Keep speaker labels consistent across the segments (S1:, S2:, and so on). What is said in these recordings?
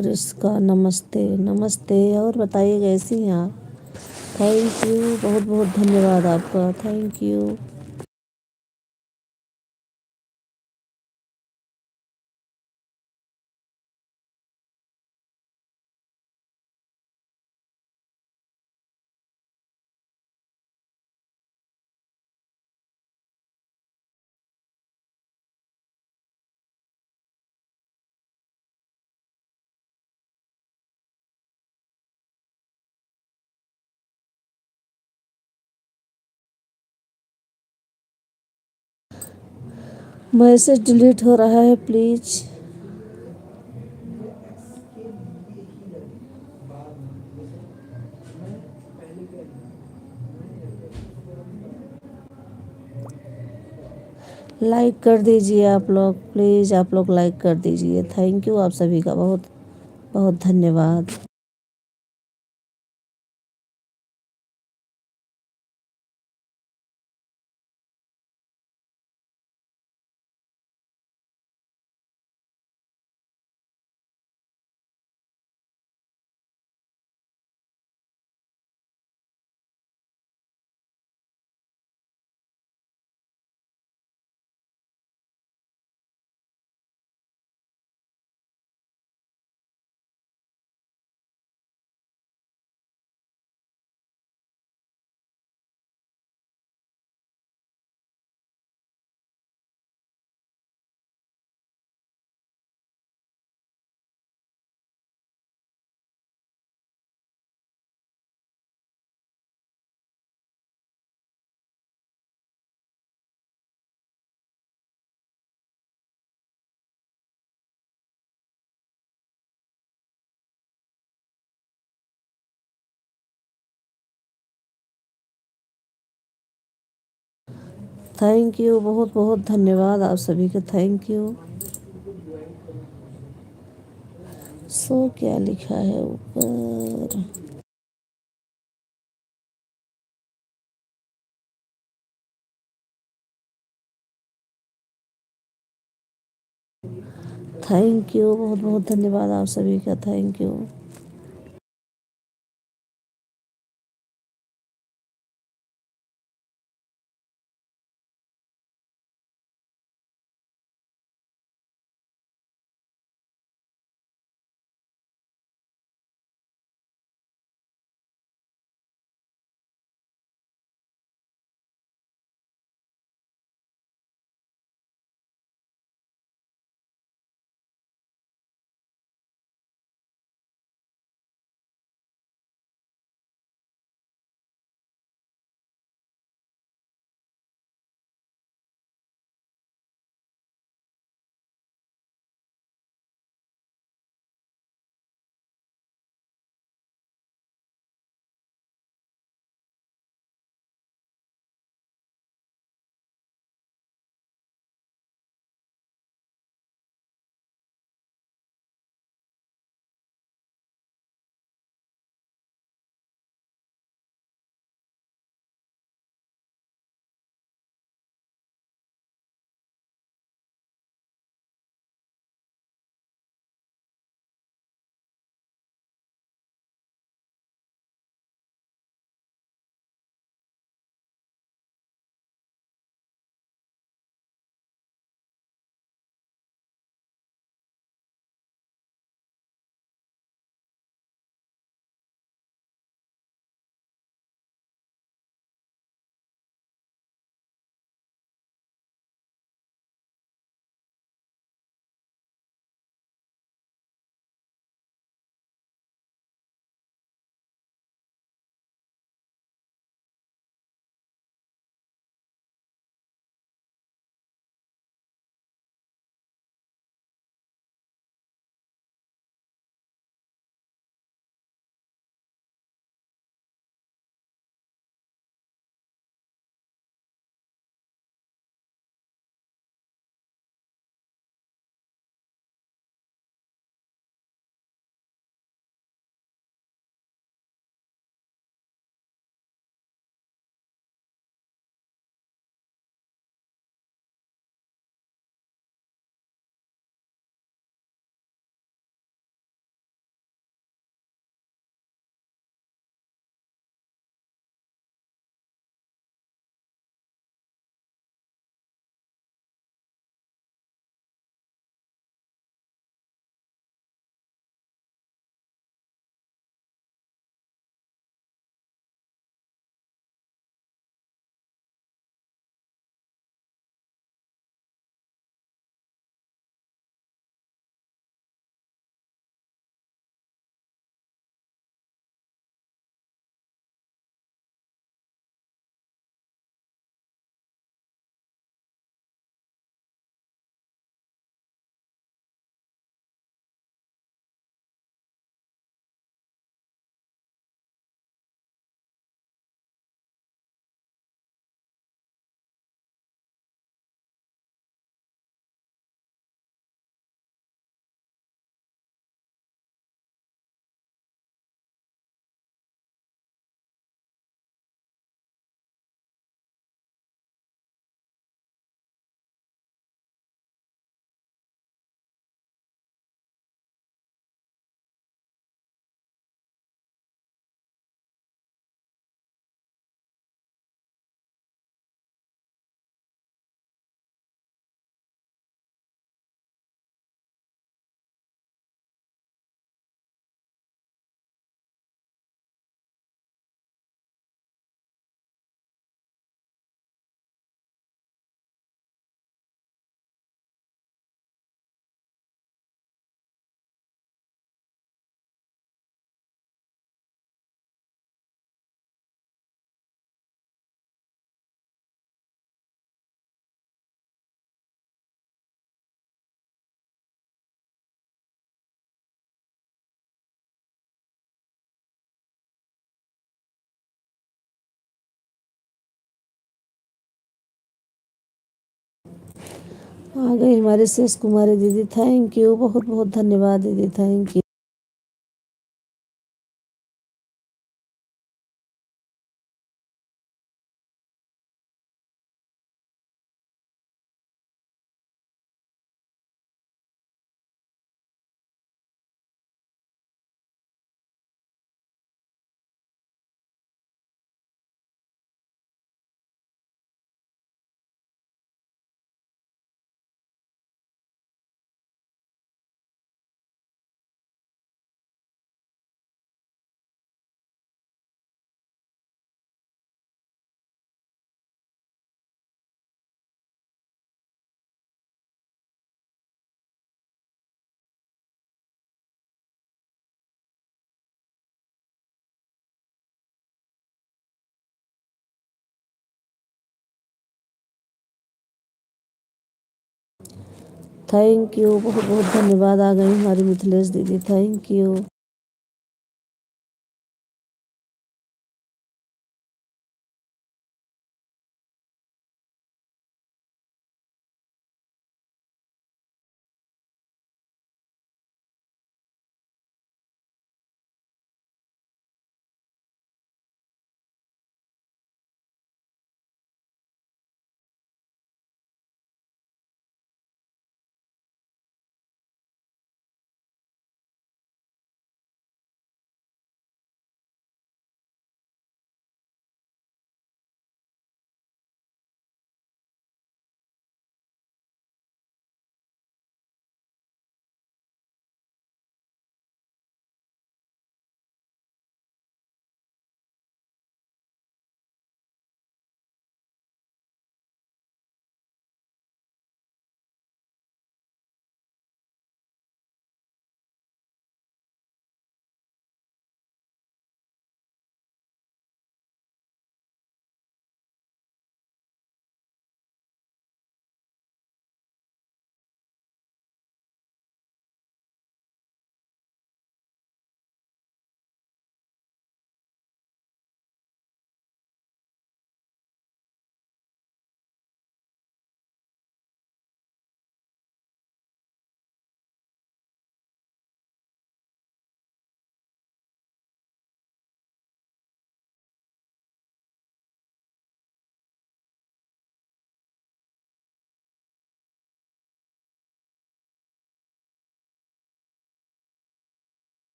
S1: Rieska नमस्ते नमस्ते। और बताइए कैसी हैं आप? थैंक यू, बहुत बहुत धन्यवाद आपका, थैंक यू। मैसेज डिलीट हो रहा है, प्लीज़। लाइक कर दीजिए आप लोग, प्लीज़ आप लोग लाइक कर दीजिए। थैंक यू आप सभी का बहुत बहुत धन्यवाद। थैंक यू, बहुत बहुत धन्यवाद आप सभी का, थैंक यू। सो क्या लिखा है ऊपर? थैंक यू, बहुत बहुत धन्यवाद आप सभी का, थैंक यू। आ गई हमारी शेष कुमारी दीदी, थैंक यू, बहुत बहुत धन्यवाद दीदी, थैंक यू। थैंक यू, बहुत बहुत धन्यवाद। आ गई हमारी मिथिलेश दीदी, thank you.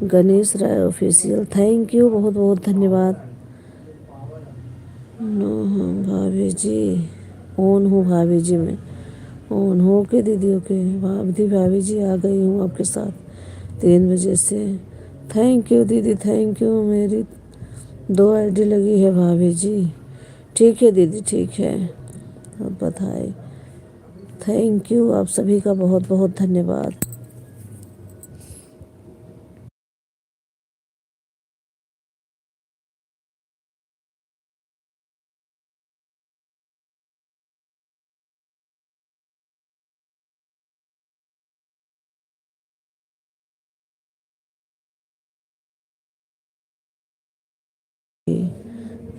S1: Ganesh Rai official, thank you, बहुत बहुत धन्यवाद। भाभी जी ऑन हूँ, भाभी जी मैं ऑन हो के दीदी, ओके भाभी जी आ गई हूँ आपके साथ 3 बजे से। थैंक यू दीदी, थैंक यू। मेरी 2 आईडी लगी है भाभी जी। ठीक है दीदी, ठीक है। अब बधाई। थैंक यू, आप सभी का बहुत बहुत धन्यवाद।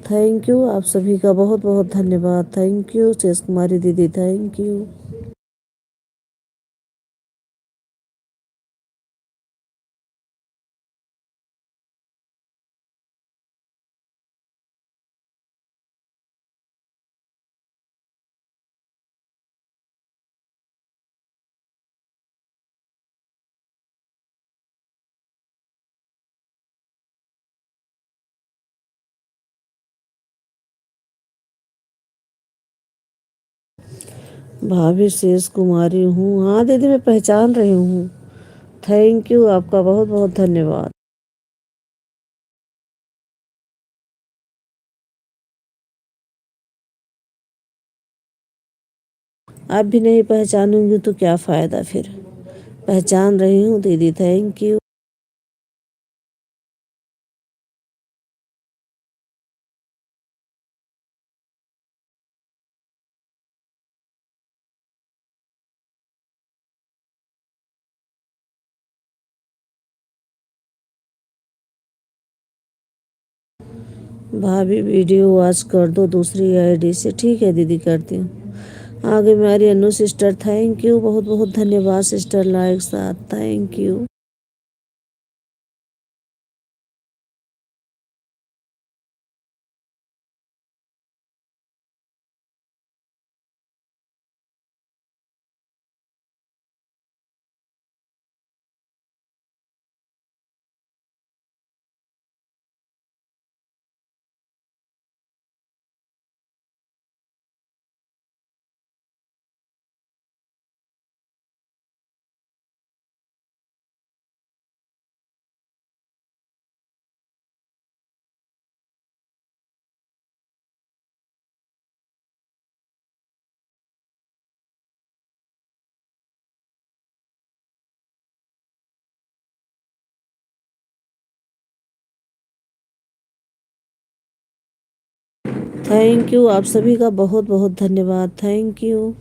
S1: थैंक यू, आप सभी का बहुत बहुत धन्यवाद। थैंक यू शेष कुमारी दीदी, थैंक यू। भाभी शेष कुमारी हूँ। हाँ दीदी, मैं पहचान रही हूँ। थैंक यू, आपका बहुत बहुत धन्यवाद। आप भी नहीं पहचानूंगी तो क्या फ़ायदा फिर। पहचान रही हूँ दीदी, थैंक यू। भाभी वीडियो वॉच कर दो दूसरी आईडी से। ठीक है दीदी, करती हूँ। आगे मेरी अनु सिस्टर, थैंक यू, बहुत बहुत धन्यवाद सिस्टर, लाइक साथ, थैंक यू। थैंक यू, आप सभी का बहुत बहुत धन्यवाद। Thank you.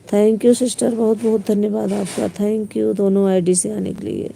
S1: Thank you sister, बहुत बहुत धन्यवाद आपका। थैंक यू दोनों आईडी से आने के लिए।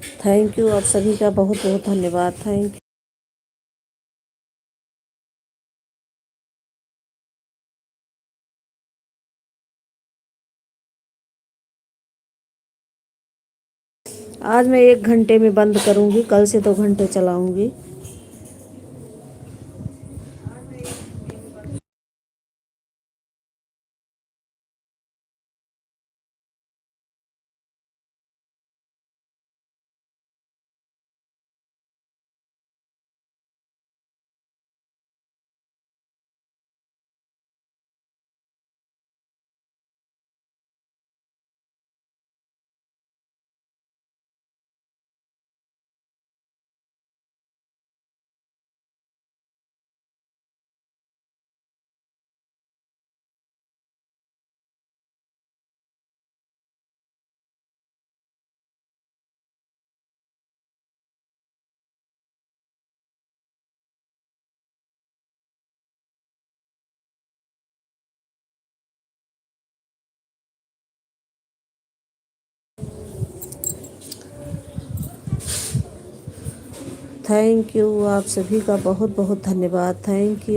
S1: थैंक यू, आप सभी का बहुत बहुत धन्यवाद। थैंक आज मैं 1 घंटे में बंद करूँगी, कल से 2 घंटे चलाऊँगी। थैंक यू, आप सभी का बहुत बहुत धन्यवाद। Thank you.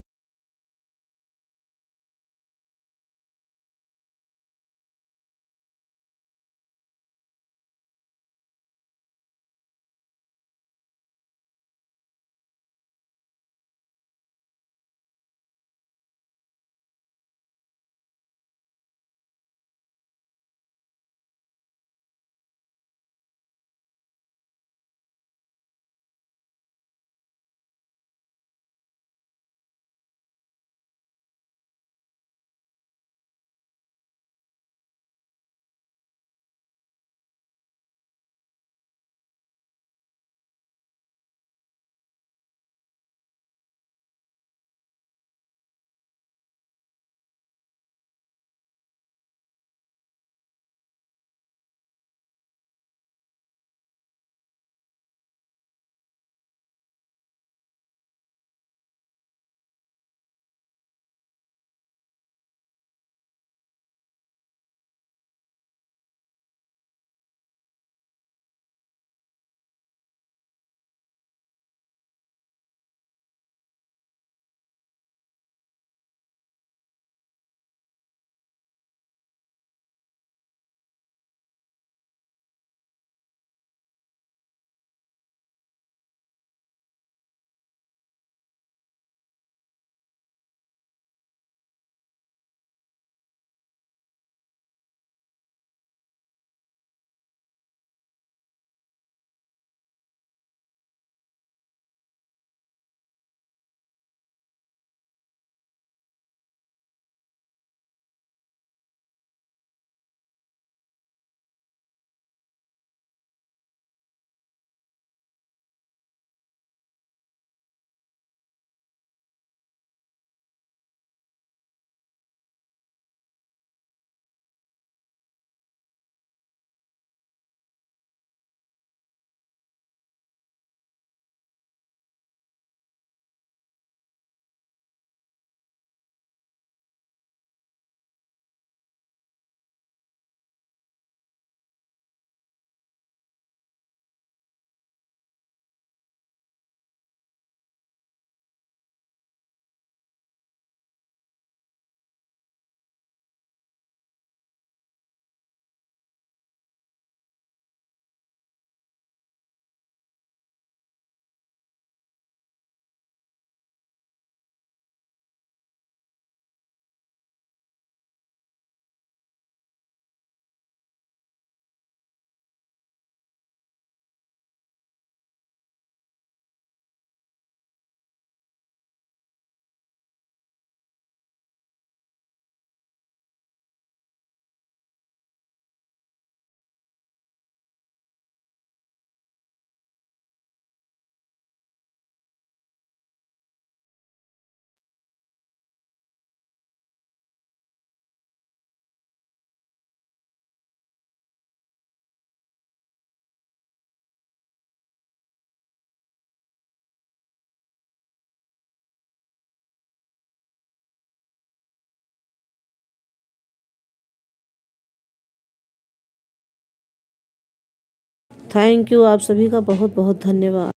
S1: थैंक यू, आप सभी का बहुत बहुत धन्यवाद।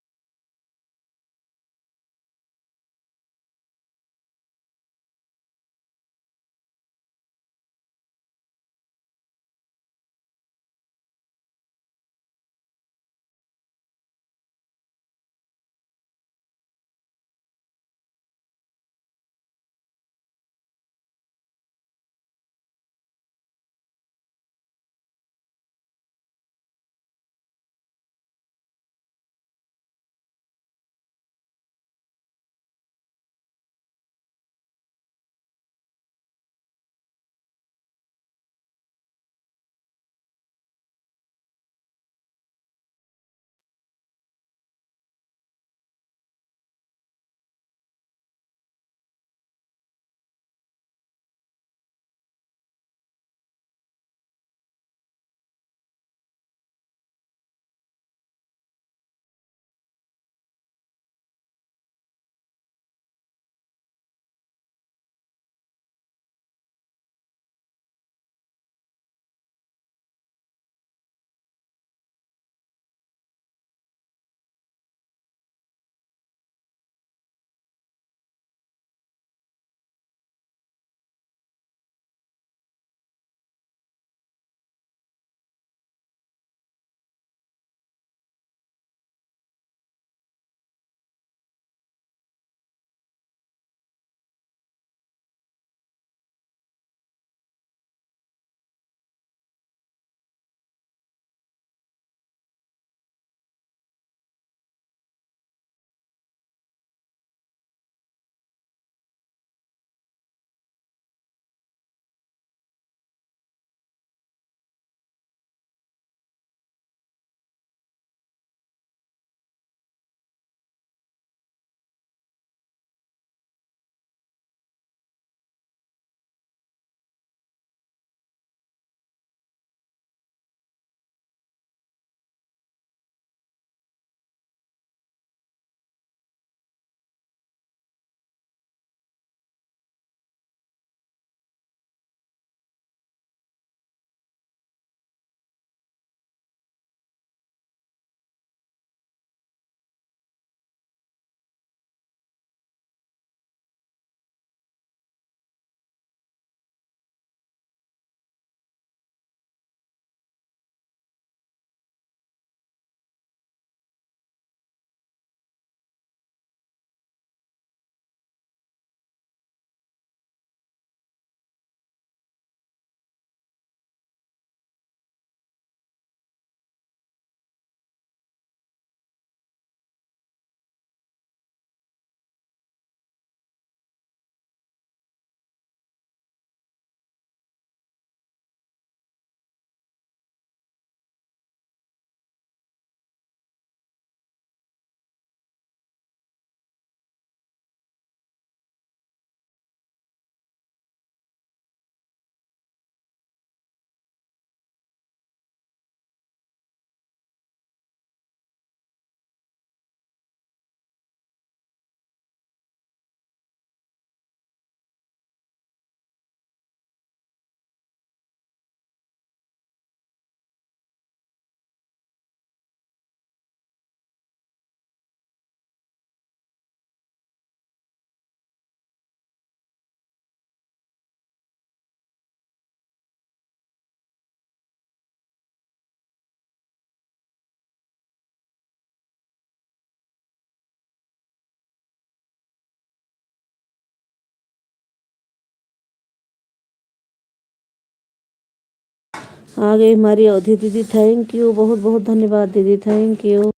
S1: आ गई हमारी अवधि दीदी, थैंक यू, बहुत बहुत धन्यवाद दीदी, थैंक यू।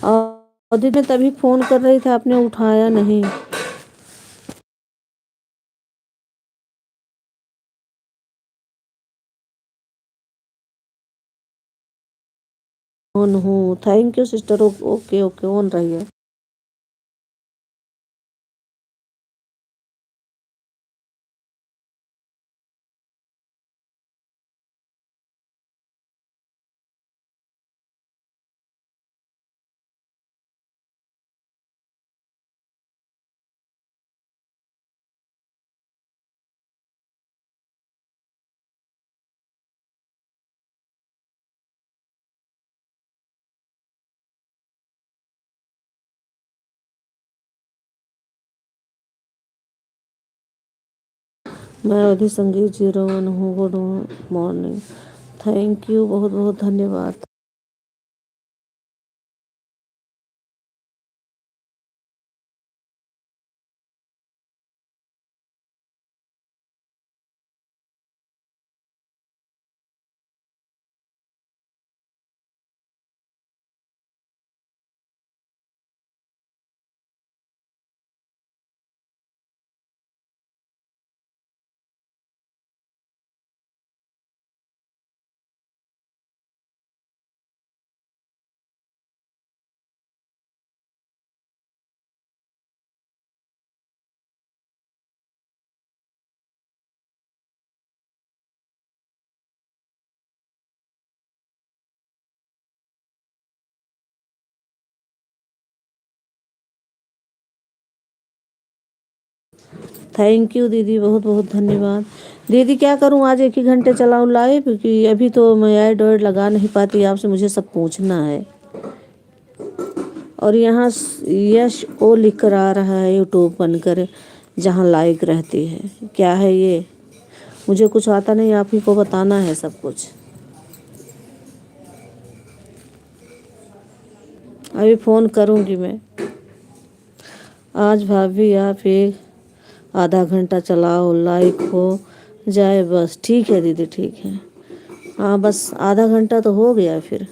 S1: अवधि ने तभी फोन कर रही थी, आपने उठाया नहीं। ऑन हूँ, thank you sister, okay okay, on रही है। मैं अवधि संगीत 01 हूँ। Good morning. थैंक यू, बहुत बहुत धन्यवाद। थैंक यू दीदी, बहुत बहुत धन्यवाद। दीदी क्या करूं, आज 1 ही घंटे चलाऊं लाइव, क्योंकि अभी तो मैं ऐड वैड लगा नहीं पाती आपसे, मुझे सब पूछना है। और यहाँ यश ओ लिख कर आ रहा है यूट्यूब बनकर, जहाँ लाइक रहती है। क्या है ये, मुझे कुछ आता नहीं, आप ही को बताना है सब कुछ। अभी फ़ोन करूँगी मैं। आज भाभी आप एक आधा घंटा चलाओ, लाइक हो जाए बस। ठीक है दीदी, ठीक है। हाँ बस आधा घंटा तो हो गया, फिर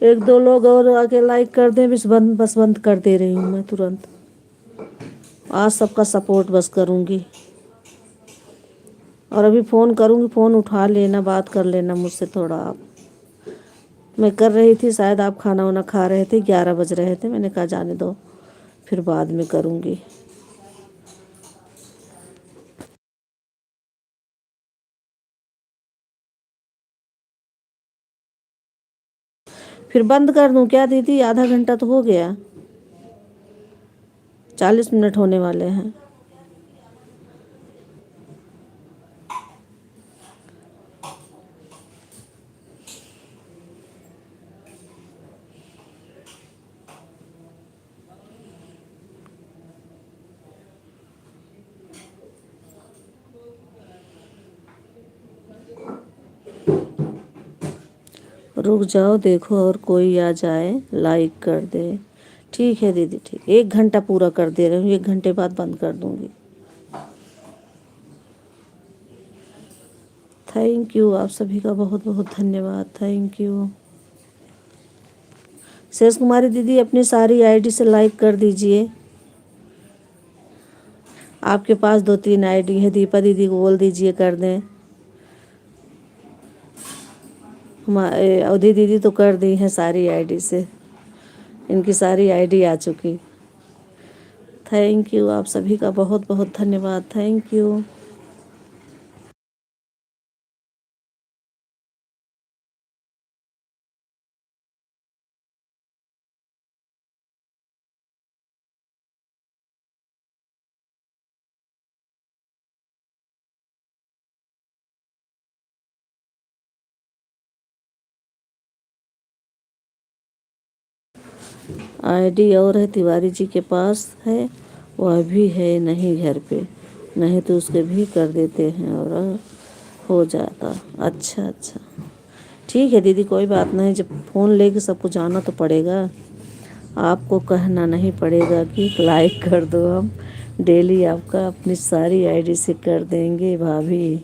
S1: 1-2 लोग और आके लाइक कर दें, बस बंद कर दे रही हूँ मैं तुरंत। आज सबका सपोर्ट बस करूँगी। और अभी फ़ोन करूँगी, फ़ोन उठा लेना, बात कर लेना मुझसे थोड़ा आप। मैं कर रही थी, शायद आप खाना वाना खा रहे थे, 11 बज रहे थे। मैंने कहा जाने दो, फिर बाद में करूँगी। फिर बंद कर दूँ क्या दीदी? आधा घंटा तो हो गया, 40 मिनट होने वाले हैं। रुक जाओ, देखो और कोई आ जाए, लाइक कर दे। ठीक है दीदी, ठीक। 1 घंटा पूरा कर दे रही हूँ, 1 घंटे बाद बंद कर दूँगी। थैंक यू, आप सभी का बहुत बहुत धन्यवाद। Thank you. शेष कुमारी दीदी अपनी सारी आईडी से लाइक कर दीजिए। आपके पास 2-3 आईडी है, दीपा दीदी को बोल दीजिए कर दें। हमारे अवधि दीदी तो कर दी हैं सारी आईडी से, इनकी सारी आईडी आ चुकी। थैंक यू, आप सभी का बहुत बहुत धन्यवाद। Thank you. आईडी और है तिवारी जी के पास है, वह भी है नहीं घर पे, नहीं तो उसके भी कर देते हैं और हो जाता। अच्छा अच्छा, ठीक है दीदी, कोई बात नहीं। जब फ़ोन लेके सबको जाना तो पड़ेगा, आपको कहना नहीं पड़ेगा कि लाइक कर दो। हम डेली आपका अपनी सारी आईडी से कर देंगे भाभी।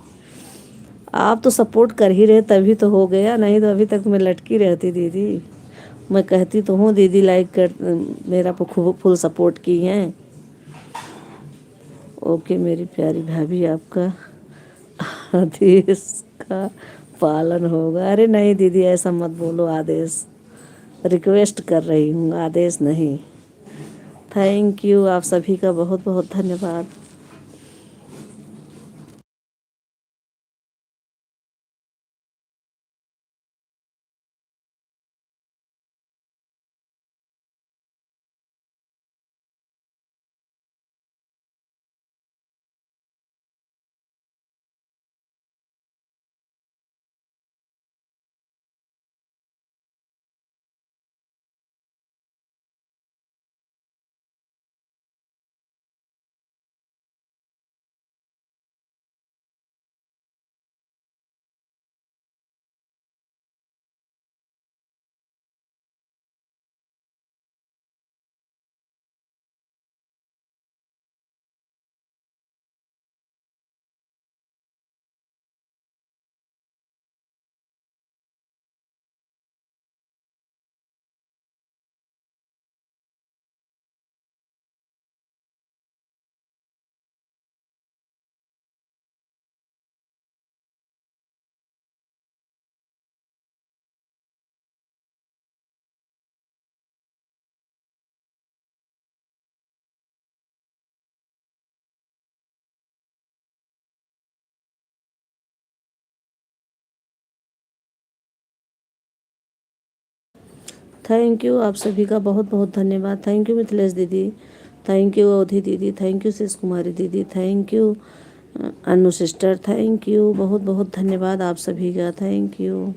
S1: आप तो सपोर्ट कर ही रहे, तभी तो हो गया, नहीं तो अभी तक मैं लटकी रहती दीदी। मैं कहती तो हूँ दीदी लाइक कर, मेरा खूब फुल सपोर्ट की हैं। ओके मेरी प्यारी भाभी, आपका आदेश का पालन होगा। अरे नहीं दीदी, ऐसा मत बोलो, आदेश रिक्वेस्ट कर रही हूँ, आदेश नहीं। थैंक यू, आप सभी का बहुत बहुत धन्यवाद। थैंक यू आप सभी का बहुत बहुत धन्यवाद। थैंक यू मिथिलेश दीदी, थैंक यू अवधि दीदी, थैंक यू शेष कुमारी दीदी, thank you Anu sister, thank you, बहुत बहुत धन्यवाद आप सभी का, थैंक यू।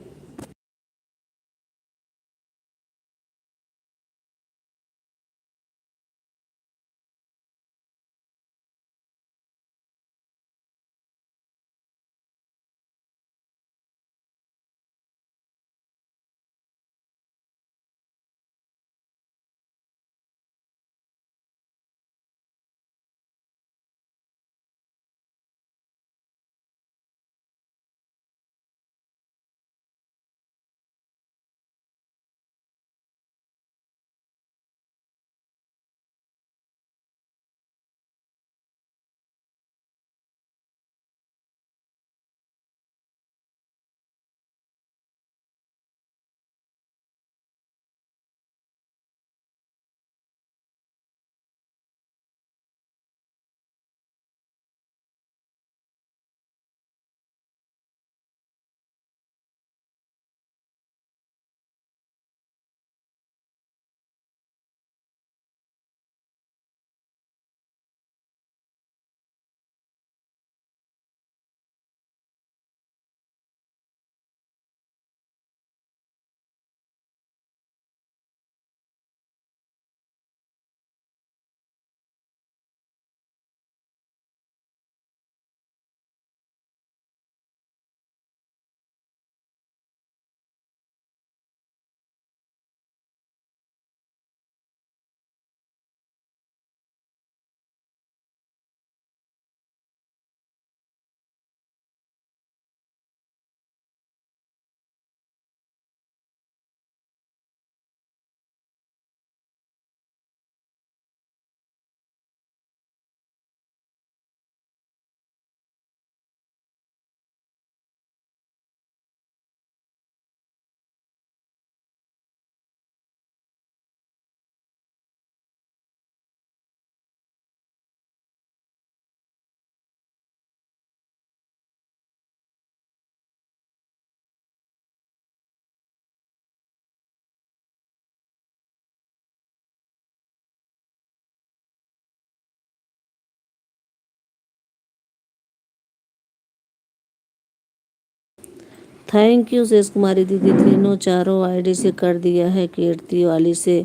S1: थैंक यू शेष कुमारी दीदी, तीनों चारों आईडी से कर दिया है, कीर्ति वाली से,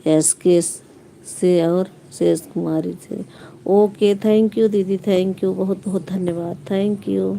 S1: एसके से और शेष कुमारी से। ओके थैंक यू दीदी, थैंक यू, बहुत बहुत धन्यवाद, थैंक यू।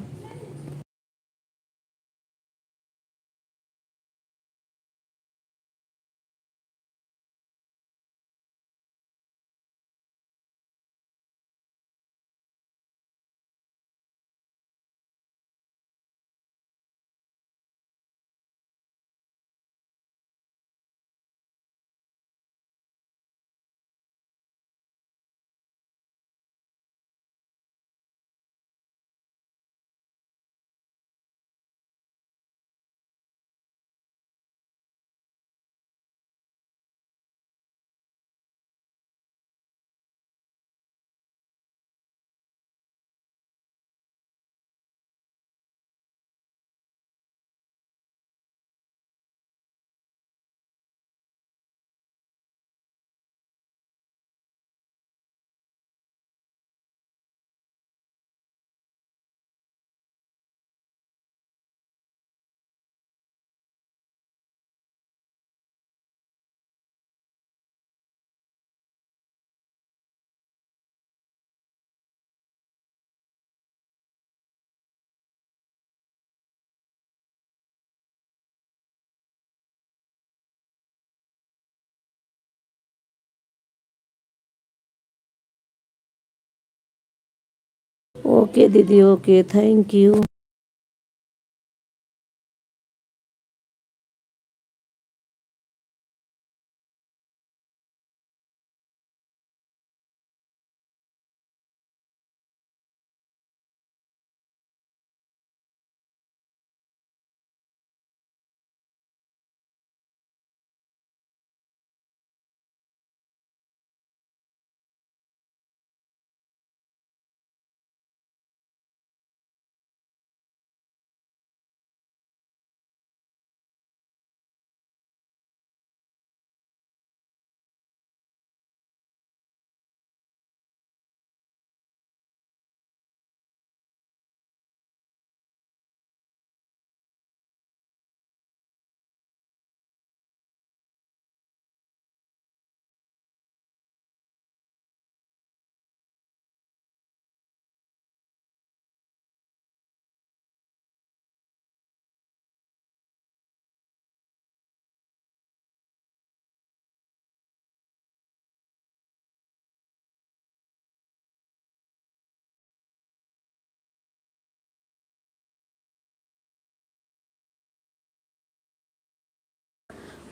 S1: ओके दीदी, okay, thank you.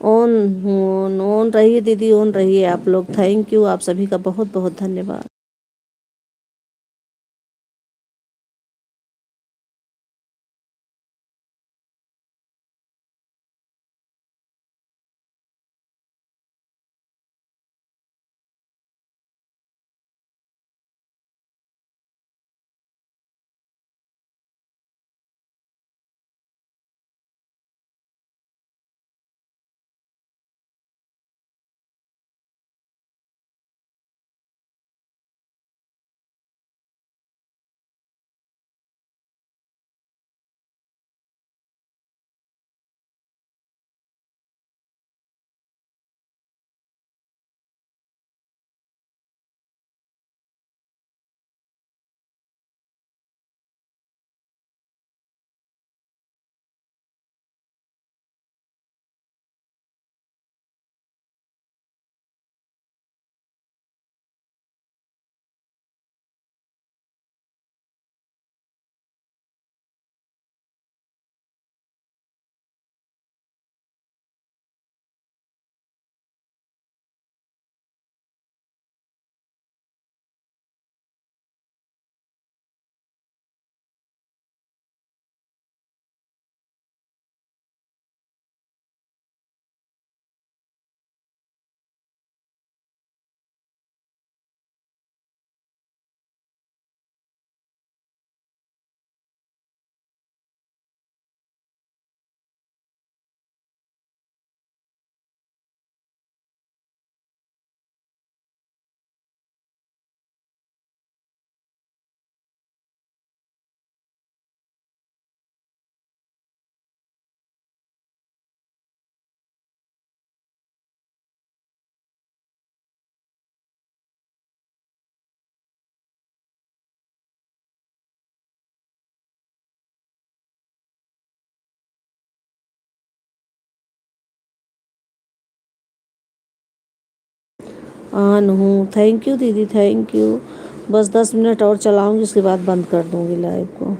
S1: On on on रहिए दीदी, ऑन रहिए आप लोग। थैंक यू, आप सभी का बहुत बहुत धन्यवाद। ऑन हूँ। थैंक यू दीदी, थैंक यू। बस 10 मिनट और चलाऊंगी, उसके बाद बंद कर दूंगी लाइव को।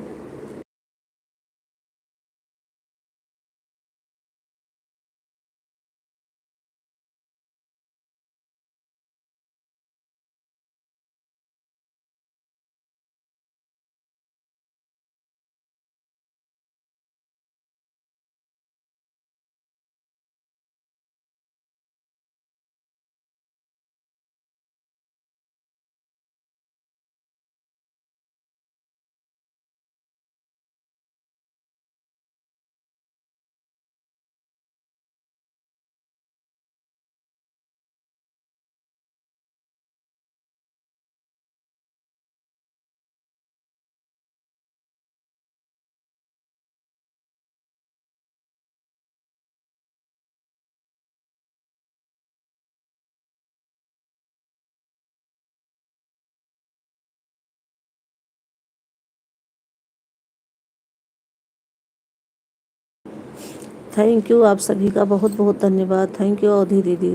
S1: थैंक यू, आप सभी का बहुत बहुत धन्यवाद। थैंक यू अवधि दीदी,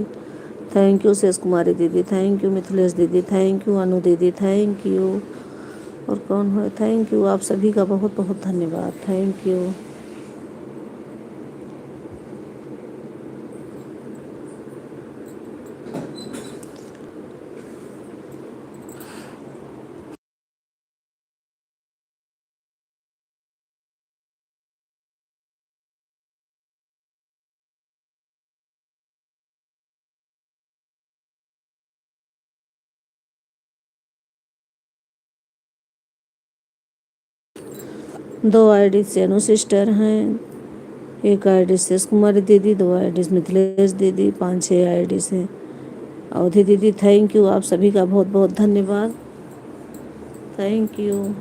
S1: थैंक यू शेष कुमारी दीदी, थैंक यू मिथिलेश दीदी, थैंक यू अनु दीदी, थैंक यू। और कौन है? थैंक यू, आप सभी का बहुत बहुत धन्यवाद। Thank you. दो आईडी सेनु सिस्टर हैं, एक आईडी शेष कुमारी दीदी, दो आईडी मिथिलेश दीदी, 5-6 आईडी हैं अवधि दीदी। थैंक यू, आप सभी का बहुत बहुत धन्यवाद। Thank you.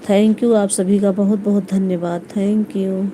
S1: थैंक यू, आप सभी का बहुत बहुत धन्यवाद। Thank you.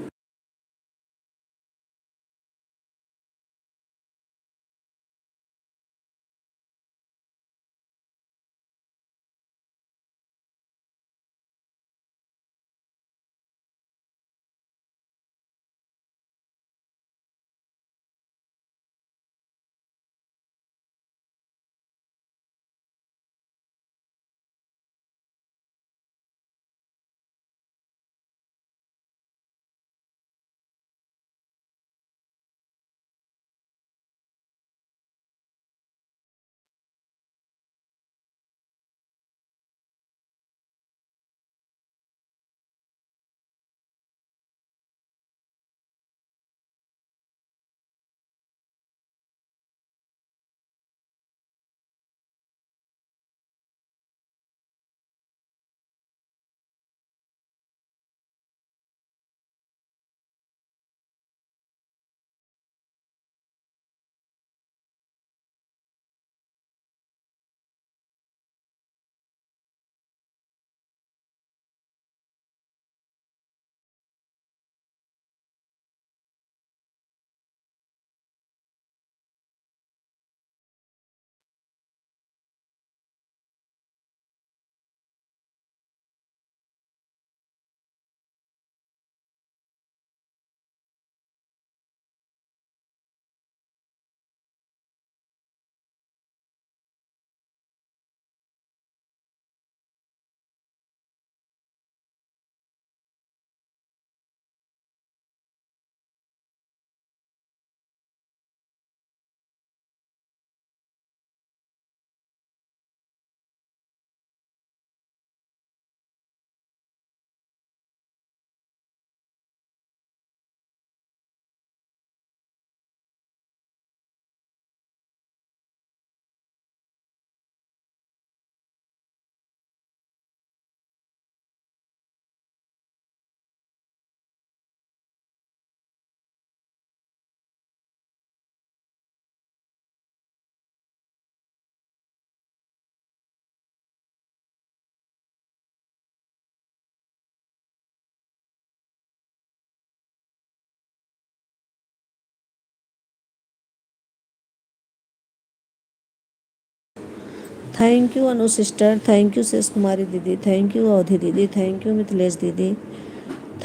S1: Thank you Anu sister, thank you शेष कुमारी दीदी, थैंक यू अवधि दीदी, थैंक यू मिथिलेश दीदी,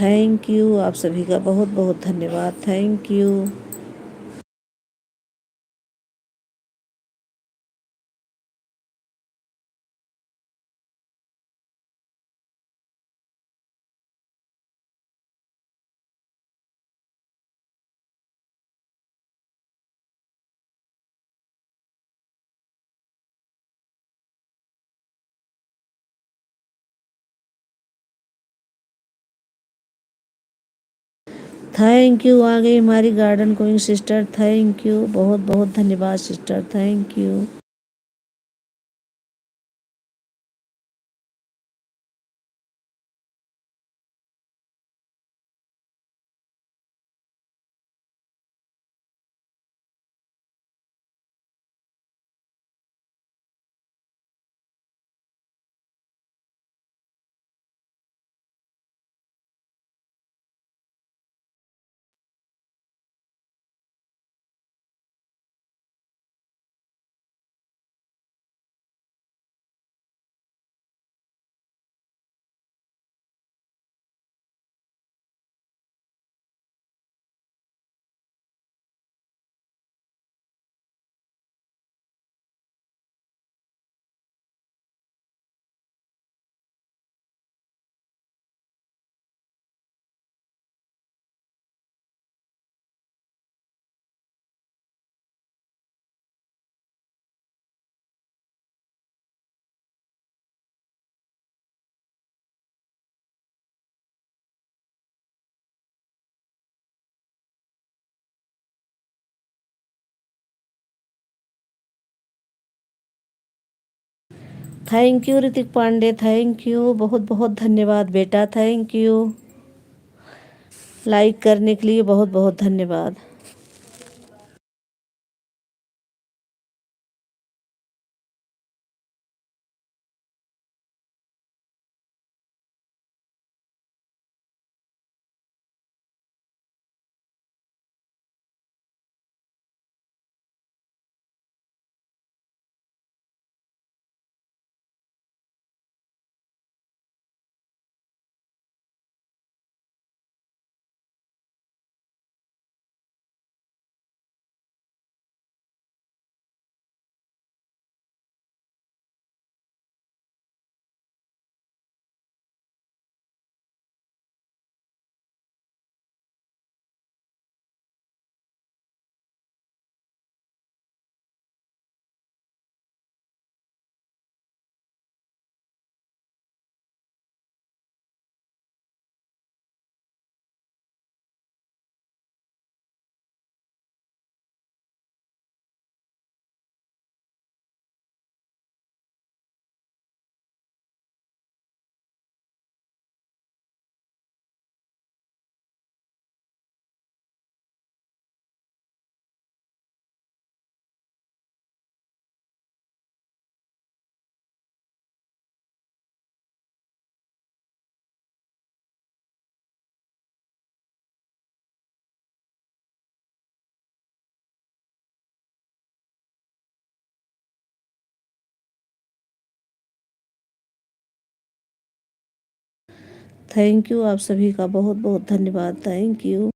S1: थैंक यू, आप सभी का बहुत बहुत धन्यवाद। Thank you. थैंक यू, आ गई हमारी garden queen sister, thank you, बहुत बहुत धन्यवाद sister, thank you. Thank you Hrithik Pandey, thank you, बहुत बहुत धन्यवाद बेटा, थैंक यू। लाइक करने के लिए बहुत बहुत धन्यवाद। थैंक यू आप सभी का बहुत बहुत धन्यवाद। Thank you.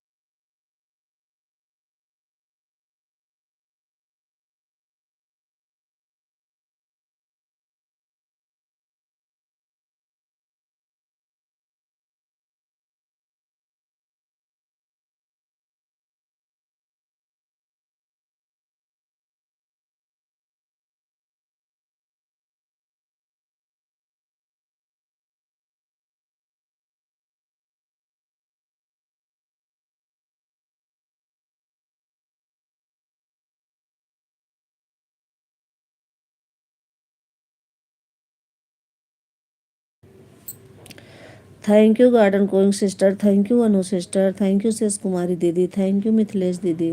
S1: Thank you garden going sister. Thank you Anu sister. Thank you शेष कुमारी दीदी। थैंक यू मिथिलेश दीदी।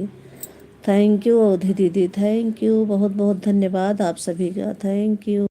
S1: थैंक यू अवधि दीदी। थैंक यू बहुत बहुत धन्यवाद आप सभी का। Thank you.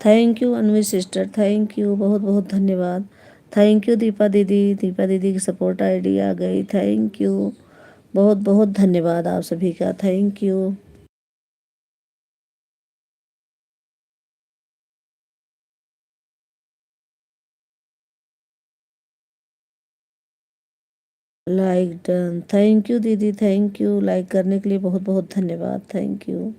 S1: Thank you Anvi sister. Thank you बहुत बहुत धन्यवाद। थैंक यू दीपा दीदी। दीपा दीदी की सपोर्ट आईडी आ गई। थैंक यू बहुत बहुत धन्यवाद आप सभी का। Thank you. Like done. Thank you दीदी। थैंक यू लाइक करने के लिए बहुत बहुत धन्यवाद। Thank you.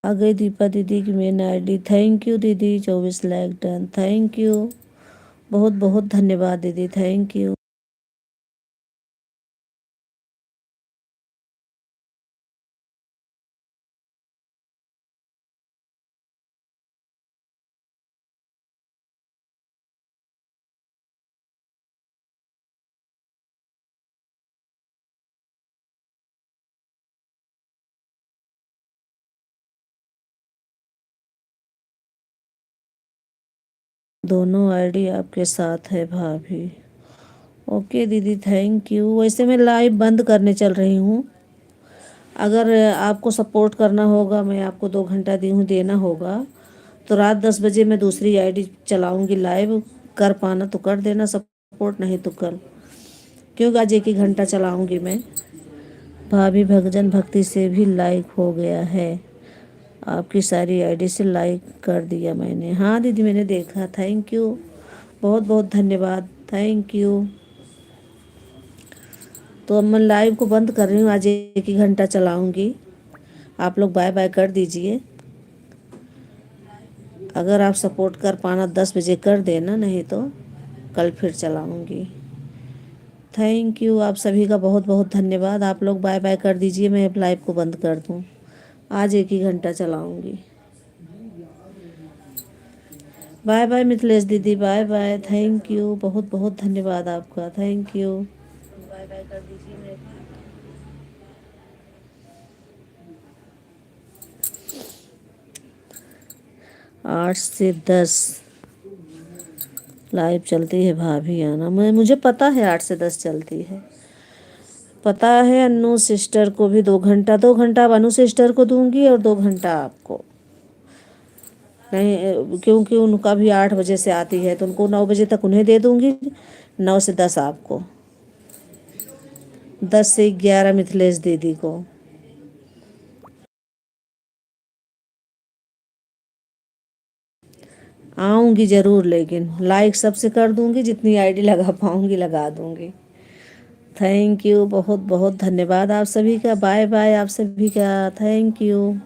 S1: आ गई दीपा दीदी की मेन आईडी। थैंक यू दीदी। 24 लाइक डन। थैंक यू बहुत बहुत धन्यवाद दीदी। Thank you. दोनों आईडी आपके साथ है भाभी। ओके दीदी थैंक यू। वैसे मैं लाइव बंद करने चल रही हूँ। अगर आपको सपोर्ट करना होगा, मैं आपको 2 घंटा दी हूँ, देना होगा तो रात 10 बजे मैं दूसरी आईडी चलाऊंगी लाइव। कर पाना तो कर देना सपोर्ट, नहीं तो कल, क्योंकि आज 1 ही घंटा चलाऊंगी मैं। भाभी भगजन भक्ति से भी लाइक हो गया है। आपकी सारी आईडी से लाइक कर दिया मैंने। हाँ दीदी मैंने देखा। थैंक यू बहुत बहुत धन्यवाद। Thank you. तो अब मैं लाइव को बंद कर रही हूँ। आज 1 ही घंटा चलाऊंगी। आप लोग बाय बाय कर दीजिए। अगर आप सपोर्ट कर पाना 10 बजे कर देना, नहीं तो कल फिर चलाऊँगी। थैंक यू, आप सभी का बहुत बहुत धन्यवाद। आप लोग बाय बाय कर दीजिए, मैं लाइव को बंद कर दूँ। आज 1 ही घंटा चलाऊँगी। बाय बाय मिथिलेश दीदी, बाय बाय। थैंक यू, बहुत बहुत धन्यवाद आपका। थैंक यू, बाय बाय कर दीजिए। मैं 8 से 10 लाइव चलती है भाभी आना। मुझे पता है 8 से 10 चलती है, पता है। अनु सिस्टर को भी 2 घंटा अब अनु सिस्टर को दूंगी और 2 घंटा आपको। नहीं, क्योंकि उनका भी 8 बजे से आती है तो उनको 9 बजे तक उन्हें दे दूंगी। 9 से 10 आपको, 10 से 11 मिथिलेश दीदी को। आऊँगी ज़रूर, लेकिन लाइक सबसे कर दूंगी, जितनी आईडी लगा पाऊँगी लगा दूंगी। थैंक यू, बहुत बहुत धन्यवाद आप सभी का। बाय बाय आप सभी का। Thank you.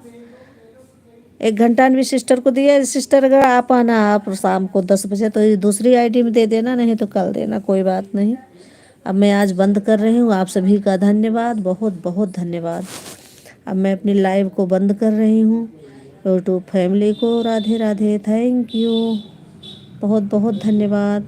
S1: 1 घंटा भी सिस्टर को दिया। सिस्टर अगर आप आना आप शाम को 10 बजे तो ये दूसरी आईडी में दे देना, नहीं तो कल देना, कोई बात नहीं। अब मैं आज बंद कर रही हूँ। आप सभी का धन्यवाद, बहुत बहुत धन्यवाद। अब मैं अपनी लाइव को बंद कर रही हूँ। यूट्यूब फैमिली को राधे राधे। थैंक यू, बहुत बहुत धन्यवाद।